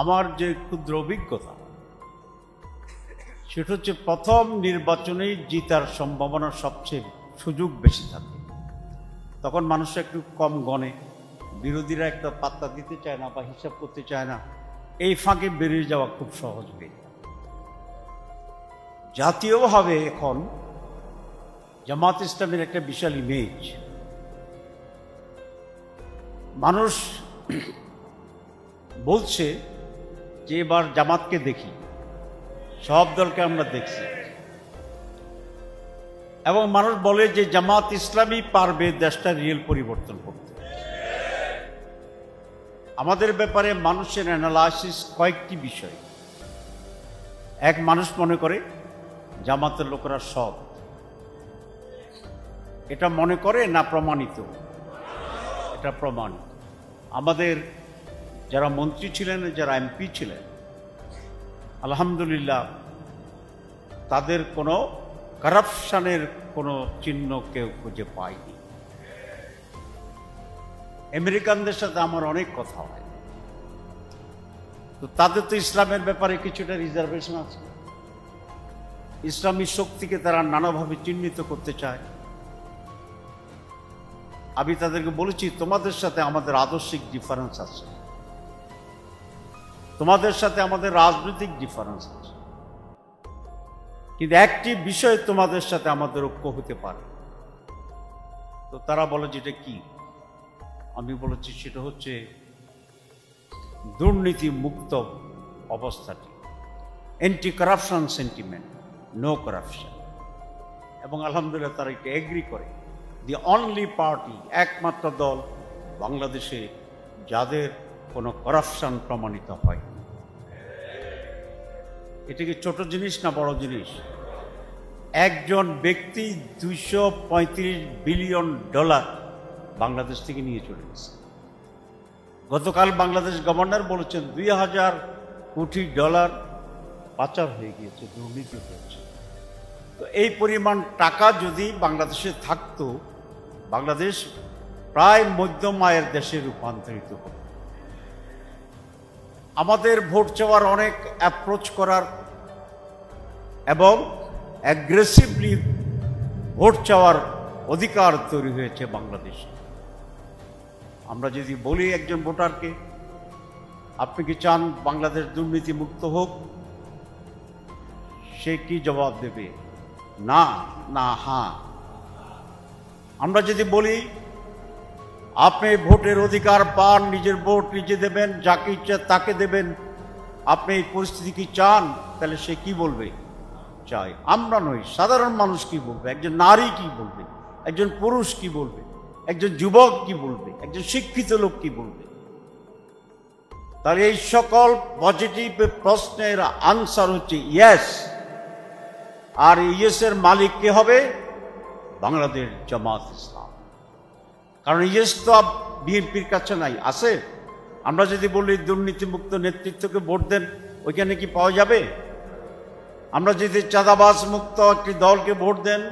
আমার যে ক্ষুদ্র অভিজ্ঞতা সেটা হচ্ছে প্রথম নির্বাচনেই জিতার সম্ভাবনা সবচেয়ে সুযোগ বেশি থাকে। তখন মানুষ একটু কম গণে, বিরোধীরা একটা পাত্তা দিতে চায় না বা হিসাব করতে চায় না, এই ফাঁকে বেরিয়ে যাওয়া খুব সহজ হয়ে যায়। জাতীয়ভাবে এখন জামাত ইসলামের একটা বিশাল ইমেজ, মানুষ বলছে যে এবার জামাতকে দেখি, সব দলকে আমরা দেখছি, এবং মানুষ বলে যে জামাত ইসলামই পারবে দেশটা রিয়েল পরিবর্তন করতে। আমাদের ব্যাপারে মানুষের অ্যানালাইসিস কয়েকটি বিষয়। এক, মানুষ মনে করে জামাতের লোকেরা সৎ, এটা মনে করে না প্রমাণিত? এটা প্রমাণিত। আমাদের যারা মন্ত্রী ছিলেন, যারা এমপি ছিলেন, আলহামদুলিল্লাহ তাদের কোনো কারাপশনের কোনো চিহ্ন কেউ খুঁজে পায়নি। আমেরিকানদের সাথে আমার অনেক কথা হয়, তো তাদের তো ইসলামের ব্যাপারে কিছুটা রিজার্ভেশন আছে। ইসলামী শক্তিকে তারা নানাভাবে চিহ্নিত করতে চায়। আমি তাদেরকে বলেছি, তোমাদের সাথে আমাদের আদর্শিক ডিফারেন্স আছে, তোমাদের সাথে আমাদের রাজনৈতিক ডিফারেন্স আছে, কিন্তু একটি বিষয়ে তোমাদের সাথে আমাদের ঐক্য হতে পারে। তো তারা বলে যেটা কি? আমি বলেছি সেটা হচ্ছে দুর্নীতি মুক্ত অবস্থাটি, anti corruption sentiment, no corruption. এবং আলহামদুলিল্লাহ তারা এটা এগ্রি করে। দি অনলি পার্টি, একমাত্র দল বাংলাদেশে যাদের কোনো কারাপশন প্রমাণিত হয়। এটা কি ছোট জিনিস না বড় জিনিস? একজন ব্যক্তি $235 বিলিয়ন বাংলাদেশ থেকে নিয়ে চলে গেছে। গতকাল বাংলাদেশ গভর্নর বলেছেন $2000 কোটি পাচার হয়ে গিয়েছে, দুর্নীতি হয়েছে। তো এই পরিমাণ টাকা যদি বাংলাদেশে থাকতো, বাংলাদেশ প্রায় মধ্যম আয়ের দেশে রূপান্তরিত হতো। আমাদের ভোট চাওয়ার অনেক অ্যাপ্রোচ করার এবং অ্যাগ্রেসিভলি ভোট চাওয়ার অধিকার তৈরি হয়েছে বাংলাদেশে। আমরা যদি বলি একজন ভোটারকে, আপনি কি চান বাংলাদেশ দুর্নীতি মুক্ত হোক, সে কি জবাব দেবে? না, না, হ্যাঁ। আমরা যদি বলি আপনি ভোটের অধিকার পান, নিজের ভোট নিজে দেবেন, যাকে ইচ্ছা তাকে দেবেন, আপনি এই পরিস্থিতি কি চান, তাহলে সে কি বলবে? চাই। আমরা নই, সাধারণ মানুষ কি বলবে, একজন নারী কি বলবে, একজন পুরুষ কি বলবে, একজন যুবক কি বলবে, একজন শিক্ষিত লোক কি বলবে? তাহলে এই সকল পজিটিভ প্রশ্নের আনসার হচ্ছে ইয়েস। আর ইয়েসের মালিক কে হবে? বাংলাদেশ জামাত ইসলাম। কারণ ইয়েস তো বিএনপির কাছে নাই, আছে। আমরা যদি বলি দুর্নীতিমুক্ত নেতৃত্বকে ভোট দেন, ওইখানে কি পাওয়া যাবে? আমরা যদি চাঁদাবাজ মুক্ত একটি দলকে ভোট দেন,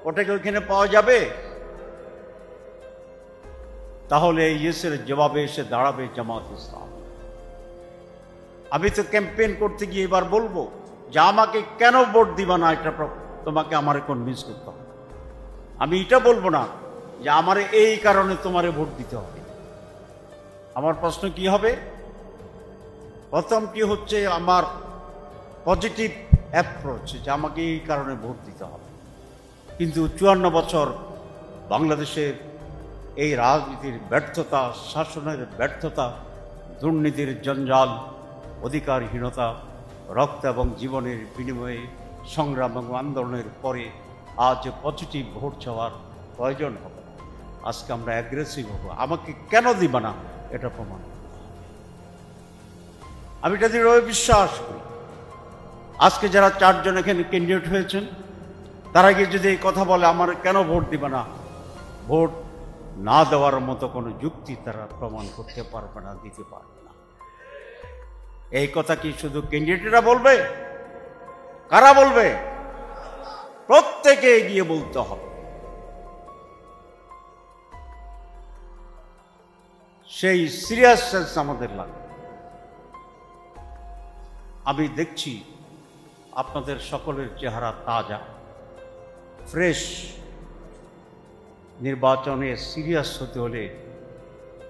ওটাকে ওইখানে পাওয়া যাবে? তাহলে ইয়েসের জবাবে এসে দাঁড়াবে জামাত ইসলাম। আমি তো ক্যাম্পেইন করতে গিয়ে এবার বলবো যে আমাকে কেন ভোট দিবা না, এটা তোমাকে আমারে কনভিন্স করতে হবে। আমি এটা বলবো না যে আমার এই কারণে তোমারে ভোট দিতে হবে। আমার প্রশ্ন কি হবে? প্রথমটি হচ্ছে আমার পজিটিভ অ্যাপ্রোচ, যে আমাকে এই কারণে ভোট দিতে হবে। কিন্তু 54 বছর বাংলাদেশের এই রাজনীতির ব্যর্থতা, শাসনের ব্যর্থতা, দুর্নীতির জঞ্জাল, অধিকারহীনতা, রক্ত এবং জীবনের বিনিময়ে সংগ্রাম এবং আন্দোলনের পরে আজ পজিটিভ ভোট চাওয়ার প্রয়োজন হবে। আজকে আমরা অ্যাগ্রেসিভ হব, আমাকে কেন দিবা না এটা প্রমাণ। আমি এটা দৃঢ়ভাবে বিশ্বাস করি। আজকে যারা 4 জন এখানে ক্যান্ডিডেট হয়েছেন, তারা গিয়ে যদি এই কথা বলে আমার কেন ভোট দিবে না, ভোট না দেওয়ার মতো কোনো যুক্তি তারা প্রমাণ করতে পারবে না, দিতে পারবে না। এই কথা কি শুধু ক্যান্ডিডেটরা বলবে? কারা বলবে? প্রত্যেকে গিয়ে বলতে হবে। সেই সিরিয়াসনেস আমাদের লাগবে। আমি দেখছি আপনাদের সকলের চেহারা তাজা, ফ্রেশ। নির্বাচনে সিরিয়াস হতে হলে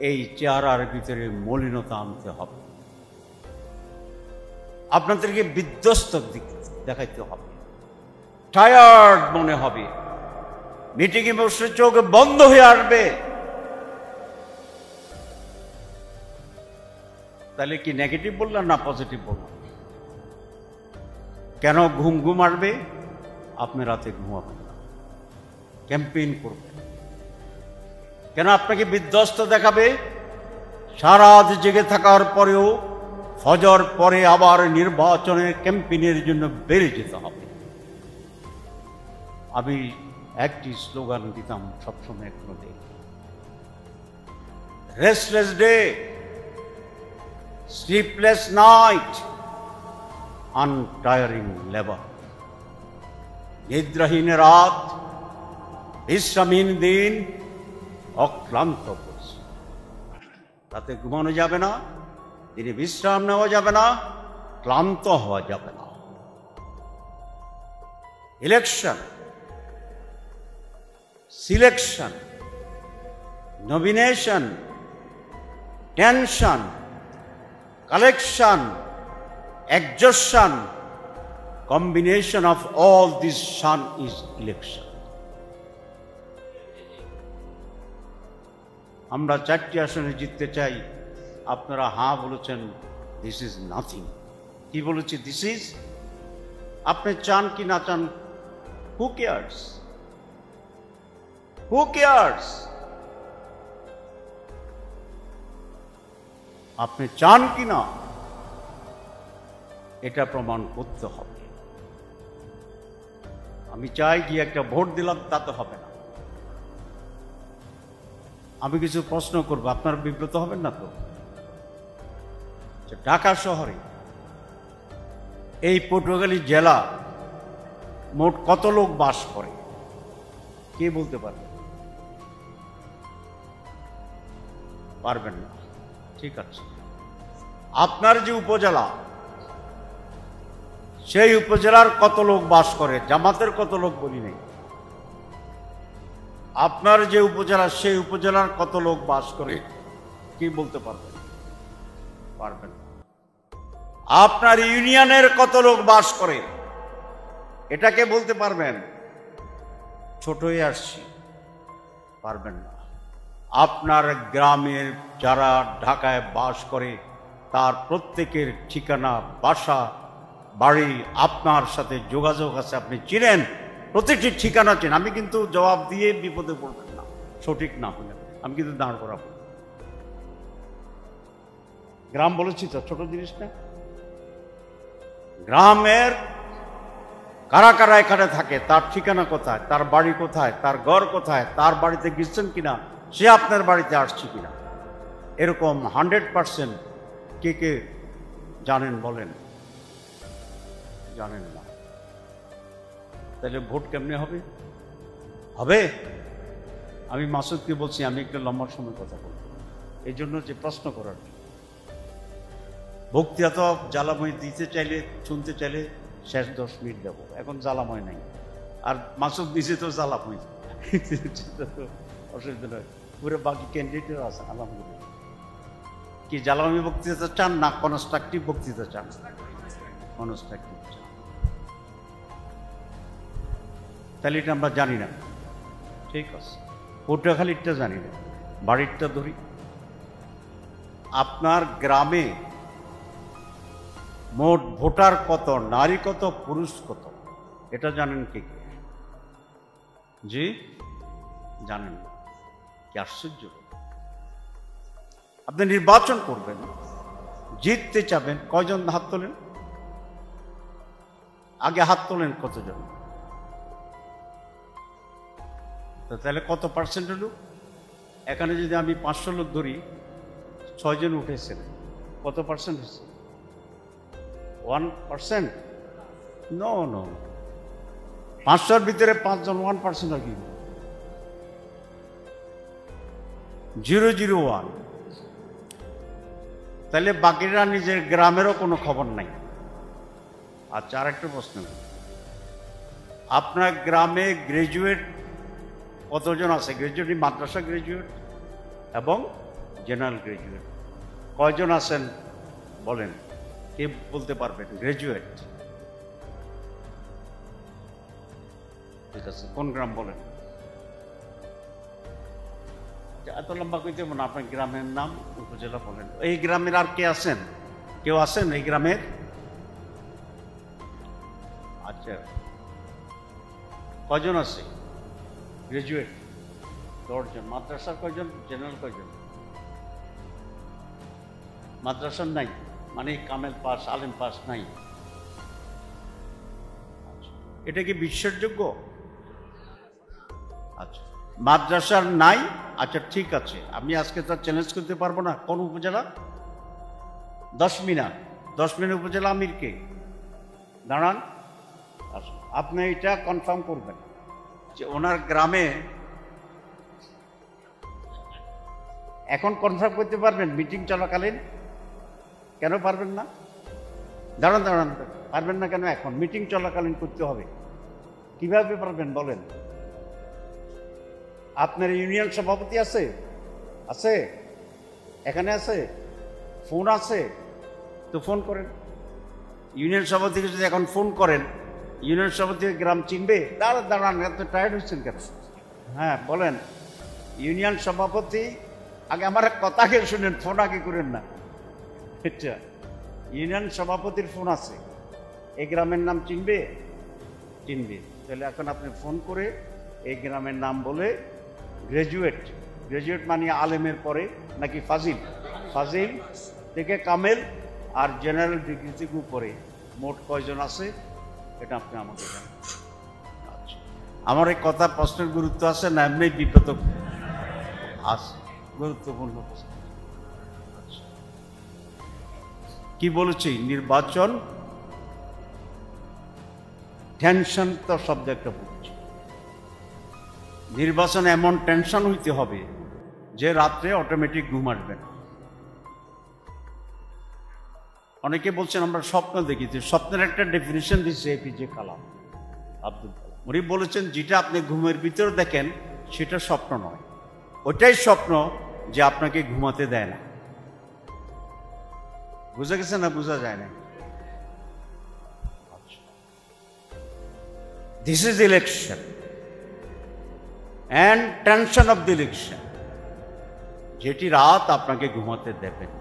এই চেহারার ভিতরে মলিনতা আনতে হবে, আপনাদেরকে বিধ্বস্ত দেখাইতে হবে, টায়ার্ড মনে হবে, মিটিংয়ে বসে চোখ বন্ধ হয়ে আসবে। তাহলে কি নেগেটিভ বললাম না পজিটিভ বললাম? কেন ঘুম ঘুম আসবে? আপনি রাতে ঘুমাবেন না, ক্যাম্পেইন করবেন। কেন আপনাকে বিধ্বস্ত দেখাবে? সারা রাত জেগে থাকার পরেও ফজর পরে আবার নির্বাচনের ক্যাম্পেইনের জন্য বেরিয়ে যেতে হবে। আমি একটি স্লোগান দিতাম সবসময়, এখনো দিই, restless day, sleepless night, untiring labour. নিদ্রাহীন রাত, বিশ্রামহীন দিন, অক্লান্ত পরিশ্রম। রাতে ঘুমানো যাবে না, দিনে বিশ্রাম নেওয়া যাবে না, ক্লান্ত হওয়া যাবে না। Election, selection, nomination, tension, collection, exhaustion, combination of all this sun is election. আমরা 4টি আসনে জিততে চাই, আপনারা হ্যাঁ বলেছেন, দিস ইজ নাথিং। কি বলেছি? This is. আপনি চান কি না চান, হু কেয়ার্স? Who cares? আপনি চান কি না এটা প্রমাণ করতে হবে। আমি চাই গিয়ে একটা ভোট দিলাম তাতে হবে না। আমি কিছু প্রশ্ন করব, আপনারা বিব্রত হবেন না তো? ঢাকা শহরে এই পটুয়াখালী জেলা মোট কত লোক বাস করে? কে বলতে পারবে? পারবেন না, ঠিক আছে। আপনার যে উপজেলা, সেই উপজেলার কত লোক বাস করে? জামাতের কত লোক বলি নাই। আপনার যে উপজেলা, সেই উপজেলার কত লোক বাস করে? কি বলতে পারবেন? পারবেন না। আপনার ইউনিয়নের কত লোক বাস করে? এটাকে বলতে পারবেন? ছোট হয়ে আসছি, পারবেন না। আপনার গ্রামের যারা ঢাকায় বাস করে তার প্রত্যেকের ঠিকানা, বাসা, বাড়ি আপনার সাথে যোগাযোগ আছে, আপনি চিনেন, প্রতিটি ঠিকানা চেন। আমি কিন্তু জবাব দিয়ে বিপদে পড়বেন না, সঠিক না হলে আমি কিন্তু দাঁড় করাবো। গ্রাম বলেছি তো, ছোট জিনিস না। গ্রামের কারা কারা এখানে থাকে, তার ঠিকানা কোথায়, তার বাড়ি কোথায়, তার ঘর কোথায়, তার বাড়িতে গেছেন কিনা, সে আপনার বাড়িতে আসছে কিনা, এরকম 100% কে কে জানেন বলেন? জানেন না। তাহলে ভোট কেমনে হবে? হবে? আমি মাসুদকে বলছি, আমি একটু লম্বা সময় কথা বলব, এই জন্য যে প্রশ্ন করার। বক্তৃতা তো জ্বালাময় দিতে চাইলে, শুনতে চাইলে শেষ 10 মিনিট দেব, এখন জ্বালাময় নাই। আর মাসুদ দিছে তো জ্বালাময়, অসুবিধা নয়। পুরো বাকি ক্যান্ডিডেটও আছে, আলহামদুলিল্লাহ। কি জ্বালাময় বক্তৃতা চান না কনস্ট্রাকটিভ বক্তৃতা চান? কনস্ট্রাকটিভ চান। তাহলে এটা আমরা জানি না, ঠিক আছে। পটুয়াখালীরটা জানি না, বাড়িরটা ধরি। আপনার গ্রামে মোট ভোটার কত, নারী কত, পুরুষ কত, এটা জানেন কি? জি জানেন না? কি আশ্চর্য! আপনি নির্বাচন করবেন, জিততে চাবেন, কয়জন হাত তোলেন? আগে হাত তোলেন কতজন? তাহলে কত পার্সেন্ট হলো? এখানে যদি আমি 500 লোক ধরি, 6 জন উঠেছেন, কত পার্সেন্ট হয়েছে? 1%? নো নো, 500-র ভিতরে 5 জন 1% আর কি? 001। তাহলে বাকিরা নিজের গ্রামেরও কোনো খবর নাই, আচ্ছা, আর একটা প্রশ্ন, আপনার গ্রামে গ্রাজুয়েট কতজন আছে? গ্রাজুয়েট, মাদ্রাসা গ্রাজুয়েট এবং জেনারেল গ্রাজুয়েট কয়জন আছেন বলেন, কে বলতে পারবেন? গ্রাজুয়েট, ঠিক আছে, কোন গ্রাম বলেন? এত লম্বা কইতে না, আপনার গ্রামের নাম, উপজেলা বলেন। এই গ্রামের আর কে আছেন? কেউ আছেন এই গ্রামের? আচ্ছা, কয়জন আছে গ্রাজুয়েট? 10 জন। মাদ্রাসার কয়জন? জেনারেল কয়জন? মাদ্রাসার নাই, মানে কামেল পাস, আলেম পাস নাই। এটা কি বিশ্বাসযোগ্য? আচ্ছা, মাদ্রাসার নাই। আচ্ছা ঠিক আছে, আমি আজকে তো চ্যালেঞ্জ করতে পারবো না। কোন উপজেলা? 10 মিনাট। 10 মিনাট উপজেলা আমির কে? দাঁড়ান, আচ্ছা, আপনি এটা কনফার্ম করবেন যে ওনার গ্রামে, এখন কনফার্ম করতে পারবেন মিটিং চলাকালীন? কেন পারবেন না? দাঁড়ান দাঁড়ান, পারবেন না কেন? এখন মিটিং চলাকালীন করতে হবে। কিভাবে পারবেন বলেন? আপনার ইউনিয়ন সভাপতি আছে? আছে? এখানে আছে? ফোন আছে তো ফোন করেন। ইউনিয়ন সভাপতিকে যদি এখন ফোন করেন, ইউনিয়ন সভাপতি গ্রাম চিনবে? দাঁড়ান দাঁড়ান, এত টায়ার্ড হচ্ছেন কেন? হ্যাঁ বলেন। ইউনিয়ন সভাপতি, আগে আমার কথা আগে শুনেন, ফোন আগে করেন না। আচ্ছা, ইউনিয়ন সভাপতির ফোন আছে, এই গ্রামের নাম চিনবে? চিনবে। তাহলে এখন আপনি ফোন করে এই গ্রামের নাম বলে, গ্রাজুয়েট, গ্রাজুয়েট মানে আলেমের পরে নাকি ফাজিল, ফাজিল থেকে কামেল আর জেনারেল ডিগ্রি থেকে উপরে মোট কয়জন আছে এটা আপনি আমাকে জানান। আচ্ছা, আমার এই কথা প্রশ্নের গুরুত্ব আছে না এমনি বিব্রত আছে? গুরুত্বপূর্ণ। কি বলেছি? নির্বাচন টেনশন তো শব্দ একটা বলছি। নির্বাচন এমন টেনশন হইতে হবে যে রাত্রে অটোমেটিক ঘুম আসবে না। অনেকে বলছেন আমরা স্বপ্ন দেখি, স্বপ্নের একটা ডেফিনিশন দিচ্ছে এপিজে কালাম, আব্দুল কালাম। উনি বলেছেন যেটা আপনি ঘুমের ভিতরে দেখেন সেটা স্বপ্ন নয়, ওটাই স্বপ্ন যে আপনাকে ঘুমাতে দেয় না। বুঝা গেছে না? বুঝা যায় না? This is election and tension of the election, যেটি রাত আপনাকে ঘুমাতে দেবেন।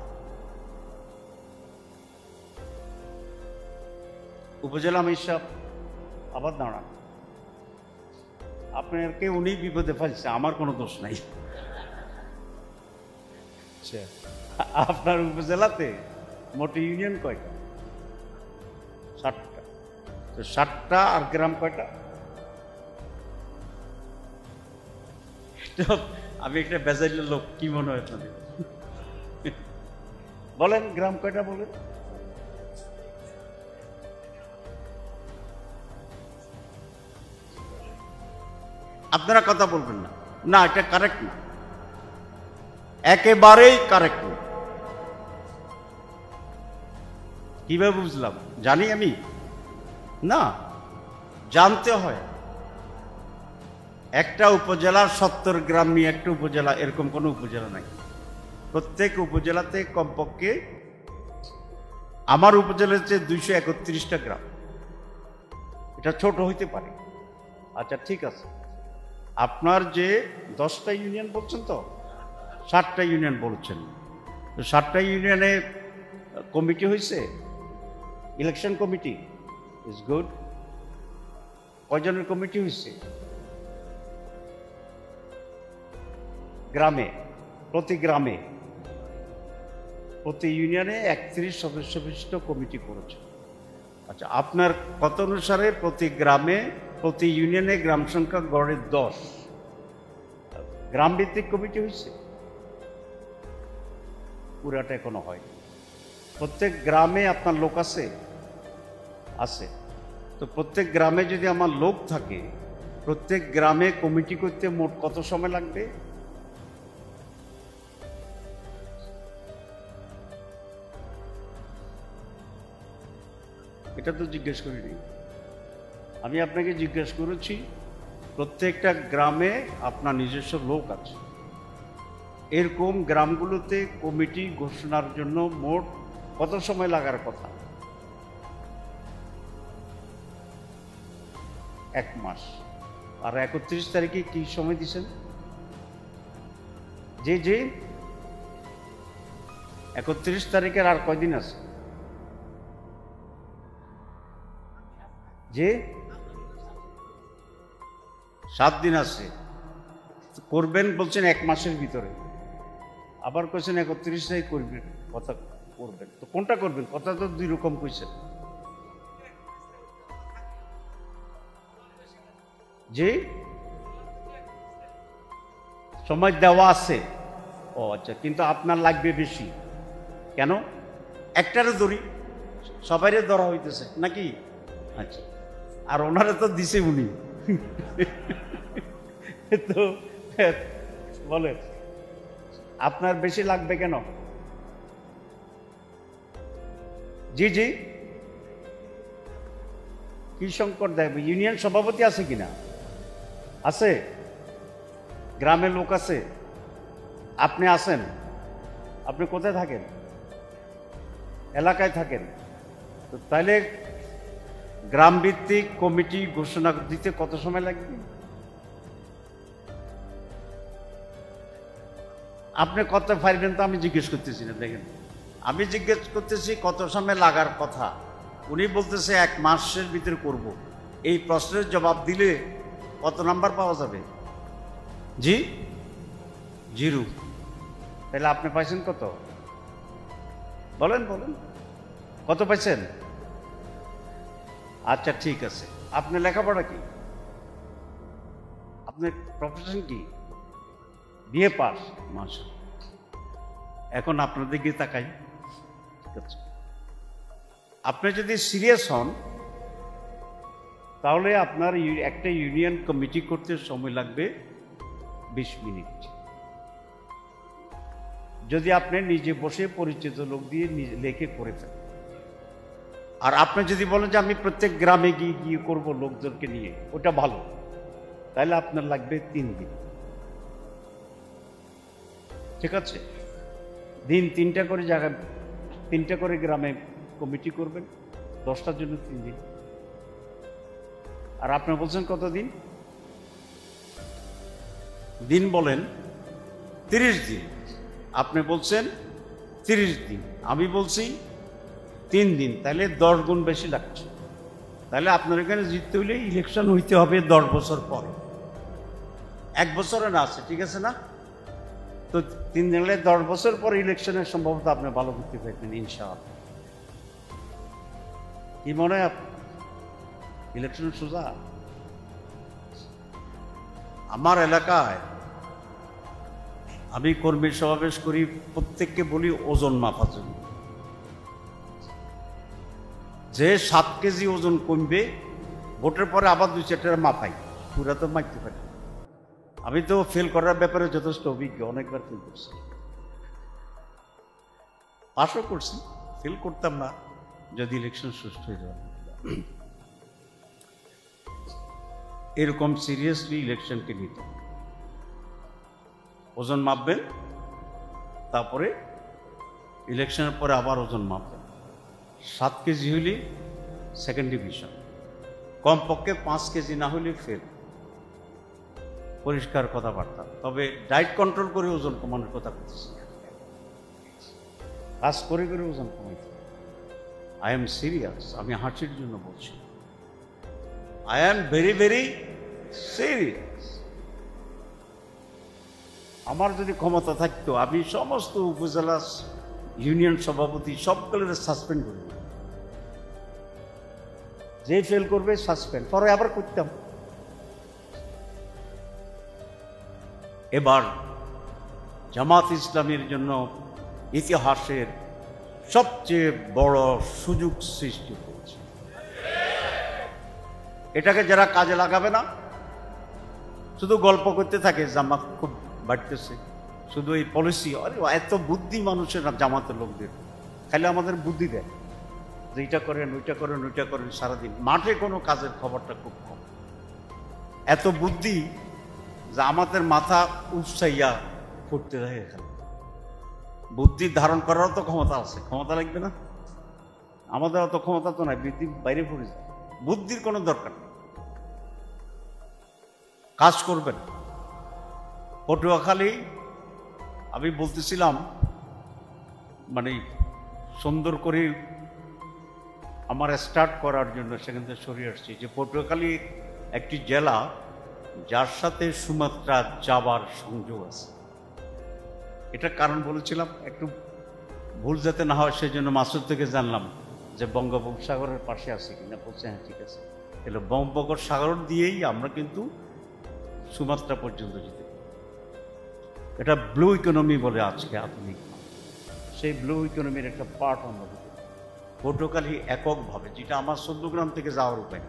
উপজেলা আমির সাহেব আবার দাঁড়ান, আপনাকে উনি বিপদে ফেলছে, আমার কোনো দোষ নাই। আপনার উপজেলাতে মোট ইউনিয়ন কয়টা? 7টা। তো 7টা আর গ্রাম কয়টা? আমি একটা বেজাইলের লোক, কি মনে হয় আপনাদের? বলেন গ্রাম কয়টা বলেন? আপনারা কথা বলবেন না, না এটা কারেক্ট না, একেবারেই কারেক্ট না। কিভাবে বুঝলাম? জানি আমি না, জানতে হয়। একটা উপজেলার 70 গ্রাম নিয়ে একটা উপজেলা, এরকম কোনো উপজেলা নাই। প্রত্যেক উপজেলাতে কমপক্ষে, আমার উপজেলাতে 231টা গ্রাম। এটা ছোট হইতে পারে। আচ্ছা ঠিক আছে, আপনার যে 10টা ইউনিয়ন বলছেন, তো 7টা ইউনিয়ন বলছেন, তো 7টা ইউনিয়নে কমিটি হয়েছে, ইলেকশন কমিটি ইজ গুড। কয়জনের কমিটি হয়েছে? গ্রামে, প্রতি গ্রামে, প্রতি ইউনিয়নে 31 সদস্য বিশিষ্ট কমিটি করেছে। আচ্ছা, আপনার কত অনুসারে প্রতি গ্রামে, প্রতি ইউনিয়নে গ্রাম সংখ্যা গড়ে 10 গ্রাম ভিত্তিক কমিটি হয়েছে? পুরাটা এখনো হয়। প্রত্যেক গ্রামে আপনার লোক আছে? আছে। তো প্রত্যেক গ্রামে যদি আমার লোক থাকে, প্রত্যেক গ্রামে কমিটি করতে মোট কত সময় লাগবে? এটা তো জিজ্ঞেস করিনি। আমি আপনাকে জিজ্ঞেস করেছি প্রত্যেকটা গ্রামে আপনার নিজস্ব লোক আছে, এরকম গ্রামগুলোতে কমিটি ঘোষণার জন্য মোট কত সময় লাগার কথা? 1 মাস। আর 31 তারিখে কি সময় দিছেন? যে 31 তারিখের আর কয়দিন আছে? যে 7 দিন আছে। করবেন বলছেন 1 মাসের ভিতরে, আবার কইছেন 31 তারিখ করবেন, কথা করবেন। তো কোনটা করবেন? কথা তো 2 রকম কইছেন। যে সময় দেওয়া আছে। ও আচ্ছা, কিন্তু আপনার লাগবে বেশি। কেন? একটারে ধরি, সবাইরে ধরা হইতেছে নাকি? আচ্ছা, আর ওনারা তো দিছে উনি। তো বলেন আপনার বেশি লাগবে কেন? জি জি, কি সংকট দেবে? ইউনিয়ন সভাপতি আছে কিনা? আছে? গ্রামের লোক আছে? আপনি আছেন? আপনি কোথায় থাকেন? এলাকায় থাকেন। তো তাইলে গ্রাম ভিত্তিক কমিটি ঘোষণা দিতে কত সময় লাগবে? আপনি কত পারবেন তো আমি জিজ্ঞেস করতেছি না। দেখেন, আমি জিজ্ঞেস করতেছি কত সময় লাগার কথা। উনি বলতেছে 1 মাসের ভিতরে করব। এই প্রশ্নের জবাব দিলে কত নাম্বার পাওয়া যাবে? জি 0। তাহলে আপনি পাইছেন কত? বলেন বলেন, কত পাইছেন? আচ্ছা ঠিক আছে। আপনি লেখাপড়া কি? আপনার প্রফেশন কি? BA pass. মাশাআল্লাহ। এখন আপনাদের দিকে তাকাই। ঠিক আছে, আপনি যদি সিরিয়াস হন তাহলে আপনার একটা ইউনিয়ন কমিটি করতে সময় লাগবে 20 মিনিট। যদি আপনি নিজে বসে পরিচিত লোক দিয়ে লেখে করে ফেলেন। আর আপনি যদি বলেন যে আমি প্রত্যেক গ্রামে গিয়ে গিয়ে করবো লোকজনকে নিয়ে, ওটা ভালো, তাহলে আপনার লাগবে 3 দিন। ঠিক আছে, দিন 3টা করে জায়গায়, 3টা করে গ্রামে কমিটি করবেন, 10টার জন্য 3 দিন। আর আপনি বলছেন কত দিন? দিন বলেন 30 দিন। আপনি বলছেন 30 দিন, আমি বলছি 3 দিন। তাহলে 10 গুণ বেশি লাগছে। তাহলে আপনার এখানে জিততে হইলে ইলেকশন হইতে হবে 10 বছর পর। 1 বছরে না আছে, ঠিক আছে না? তো 3 দিনে 10 বছর পর ইলেকশনের সম্ভবত আপনি ভালো করতে পারবেন ইনশাআল্লাহ। কি মনে হয় ইলেকশন সোজা? আমার এলাকায় আমি কর্মী সমাবেশ করি, প্রত্যেককে বলি ওজন মাপার জন্য। যে 7 কেজি ওজন কমবে ভোটের পরে আবার 2-4টা মাপাই, পুরা তো মাপতে পারি। আমি তো ফেল করার ব্যাপারে যথেষ্ট অভিজ্ঞ, অনেকবার ফেল করছি, পাশও করছি। ফেল করতাম না যদি ইলেকশন সুষ্ঠু হয়ে যাওয়া। এরকম সিরিয়াসলি ইলেকশনকে নিতে ওজন মাপবেন, তারপরে ইলেকশনের পরে আবার ওজন মাপবেন। 7 কেজি হইলে সেকেন্ড ডিভিশন, কমপক্ষে 5 কেজি না হলে ফেল। পরিষ্কার কথাবার্তা। তবে ডায়েট কন্ট্রোল করে ওজন কমানোর কথা বলতেছি, কাজ করে করে ওজন কমাইতে। আই এম সিরিয়াস, আমি হাসির জন্য বলছি। I am very very serious. আমার যদি ক্ষমতা থাকতো আমি সমস্ত উপজেলা ইউনিয়ন সভাপতি সবগুলোর সাসপেন্ড করে দিতাম। যে ফেল করবে সাসপেন্ড, পরে আবার করতাম। এবার জামাত ইসলামের জন্য ইতিহাসের সবচেয়ে বড় সুযোগ সৃষ্টি করেছে। এটাকে যারা কাজে লাগাবে না, শুধু গল্প করতে থাকে জামাত খুব বাড়তেছে, শুধু এই পলিসি। এত বুদ্ধি মানুষের জামাতের লোকদের, খালি আমাদের বুদ্ধি দেয়। যে এইটা করেন ওইটা করেন ওইটা করেন, সারাদিন মাঠে কোনো কাজের খবরটা খুব কম। এত বুদ্ধি যে আমাদের মাথা উৎসাইয়া ফুটতে থাকে এখানে। বুদ্ধি ধারণ করারও তো ক্ষমতা আছে, ক্ষমতা লাগবে না? আমাদের অত ক্ষমতা তো নাই, বুদ্ধি বাইরে পড়ে যায়। বুদ্ধির কোনো দরকার নেই, কাজ করবেন। পটুয়াখালী আমি বলতেছিলাম মানে সুন্দর করে আমার স্টার্ট করার জন্য সেখান থেকে সরিয়ে আসছি, যে পটুয়াখালী একটি জেলা যার সাথে সুমাত্রা যাবার সংযোগ আছে। এটা কারণ বলেছিলাম, একটু ভুল যাতে না হয় সেই জন্য মাসুদ থেকে জানলাম যে বঙ্গোপসাগরের পাশে আছে কিনা। বলছে হ্যাঁ ঠিক আছে। এগুলো বঙ্গোপসাগর দিয়েই আমরা কিন্তু সুমাত্রা পর্যন্ত যেতে পারি। এটা ব্লু ইকোনমি বলে আজকে আধুনিক, সেই ব্লু ইকোনমির একটা পার্ট আমরা দিতে পারি। পটুয়াখালী এককভাবে, যেটা আমার চৌদ্দগ্রাম থেকে যাওয়ার উপায়।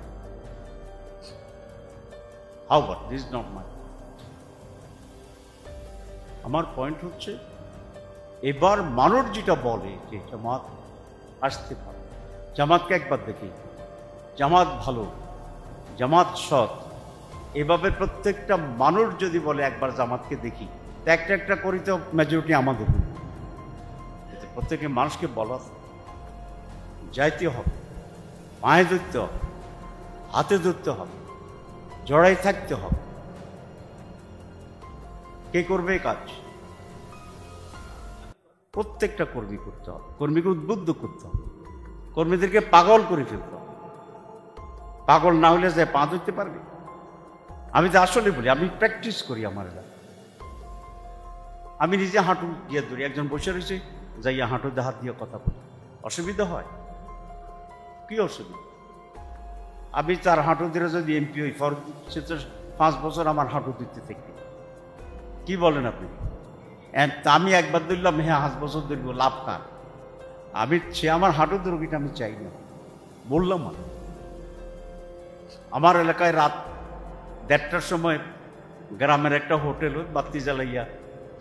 However, this is not my point. আমার পয়েন্ট হচ্ছে এবার মানুষ যেটা বলে যে জামাত আসতে পারে, জামাতকে একবার দেখি, জামাত ভালো, জামাত সৎ, এভাবে প্রত্যেকটা মানুষ যদি বলে একবার জামাতকে দেখি, তো একটা একটা করিতে মেজরিটি আমাদের। প্রত্যেকের মানুষকে বলা যাইতে হবে, পায়ে ধরতে হবে, হাতে ধরতে হবে, জড়াই থাকতে হবে। কে করবে কাজ? প্রত্যেকটা কর্মী করতে হবে, কর্মীকে উদ্বুদ্ধ করতে হবে, কর্মীদেরকে পাগল করে ফেলতে হবে। পাগল না হলে যে পা ধরতে পারবে? আমি তো আসলে বলি, আমি প্র্যাকটিস করি আমার এলাকায়। আমি নিজে হাঁটু দিয়ে ধরি, একজন বসে রয়েছে, যাইয়া হাঁটুতে হাত দিয়ে কথা বলি। অসুবিধা হয়? কি অসুবিধা? আমি তার হাঁটু ধরে যদি এমপি হই, সে তো 5 বছর আমার হাঁটু দিতে থাকবে। কি বলেন আপনি? আমি একবার ধরলাম, হ্যাঁ 5 বছর ধরবো, লাভ কার? সে আমার হাঁটু ধরুক, আমি চাই না, বললাম। আমার এলাকায় রাত 1:30টার সময় গ্রামের একটা হোটেল বাতি জ্বালাইয়া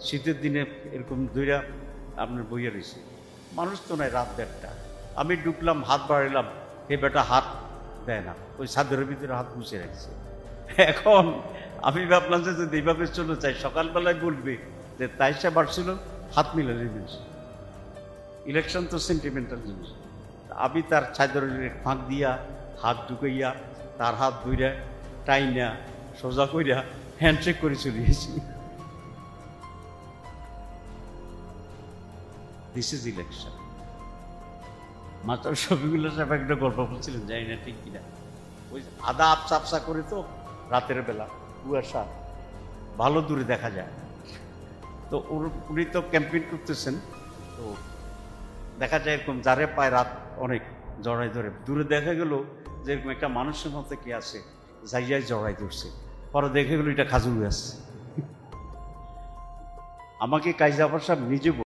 শীতের দিনে এরকম ধইরা আপনার বইয়া রয়েছে, মানুষ তো নাই। রাত 1:30টা আমি ঢুকলাম, হাত বাড়াইলাম, হে বেটা হাত দেয় না, ওই ছাদের ভিতরে হাত মুছে রাখছে। এখন আমি ভাবলাম যে যদি এইভাবে চলে চাই, সকালবেলায় বলবে যে তাই সে বাড়ছিল, হাত মিলালে জিনিস। ইলেকশন তো সেন্টিমেন্টাল জিনিস। আমি তার ছাদের ফাঁক দিয়া হাত ঢুকাইয়া তার হাত ধইরা টাইনা সোজা কইরা হ্যান্ডশেক করে চলে গেছি। This is election. Master Shafiqullah সাহেব একটা গল্প বলছিলেন, জানি না ঠিক কিনা, ওই আদা আপসা আপসা করে তো রাতের বেলা কুয়াশা ভালো দূরে দেখা যায়। তো উনি তো ক্যাম্পেইন করতেছেন, তো দেখা যায় এরকম যারে পায় রাত অনেক জড়াই ধরে, দূরে দেখা গেল যে এরকম একটা মানুষের মধ্যে কি আছে, যাই জড়াই ধরছে। পরে দেখে গেল এটা খাজুর গাছ। আমাকে কাইজা সাহেব নিজে